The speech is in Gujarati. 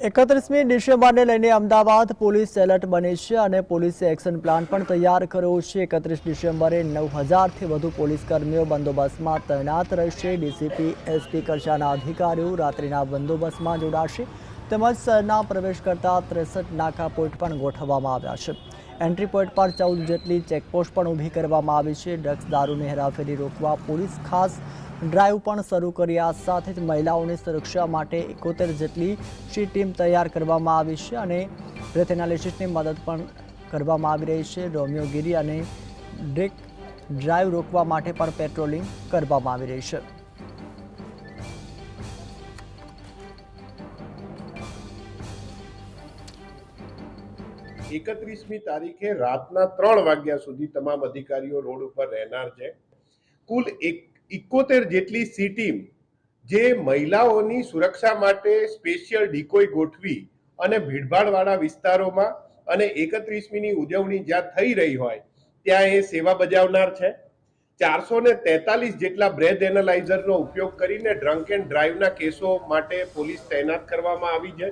31મી ડિસેમ્બરને લઈને અમદાવાદ પોલીસ એલર્ટ બની છે અને પોલીસે એક્શન પ્લાન પણ તૈયાર કર્યો છે। 31 ડિસેમ્બરે 9000થી વધુ પોલીસ કર્મીઓ બંદોબસ્તમાં તૈનાત રહેશે। ડીસીપી એસપી કક્ષાના અધિકારીઓ રાત્રિના બંદોબસ્તમાં જોડાશે તેમજ શહેરના પ્રવેશ કરતા 63 નાકા પોઈન્ટ પણ ગોઠવવામાં આવ્યા છે। એન્ટ્રી પોઈન્ટ પર 14 જેટલી ચેકપોસ્ટ પણ ઊભી કરવામાં આવી છે। ડ્રગ્સ દારૂની હેરાફેરી રોકવા પોલીસ ખાસ ડ્રાઈવ પણ શરૂ કરી। આ સાથે જ મહિલાઓની સુરક્ષા માટે 71 જેટલી ટીમ તૈયાર કરવામાં આવી છે અને બ્રેથ એનાલિસિસની મદદ પણ કરવામાં આવી રહી છે। રોમિયોગીરી અને ડ્રગ ડ્રાઈવ રોકવા માટે પણ પેટ્રોલિંગ કરવામાં આવી રહી છે। 31મી તારીખે રાતના 3 વાગ્યા સુધી તમામ અધિકારીઓ રોડ ઉપર રહેનાર છે। કુલ 71 જેટલી સી ટીમ જે મહિલાઓની સુરક્ષા માટે સ્પેશિયલ ડિકોય ગોઠવી અને ભીડભાડવાળા વિસ્તારોમાં અને 31મીની ઉજવણી જ્યાં થઈ રહી હોય ત્યાં એ સેવા બજાવનાર છે। 443 જેટલા બ્રેથ એનાલાઇઝરનો ઉપયોગ કરીને ડ્રંક એન્ડ ડ્રાઈવના કેસો માટે પોલીસ તૈનાત કરવામાં આવી છે।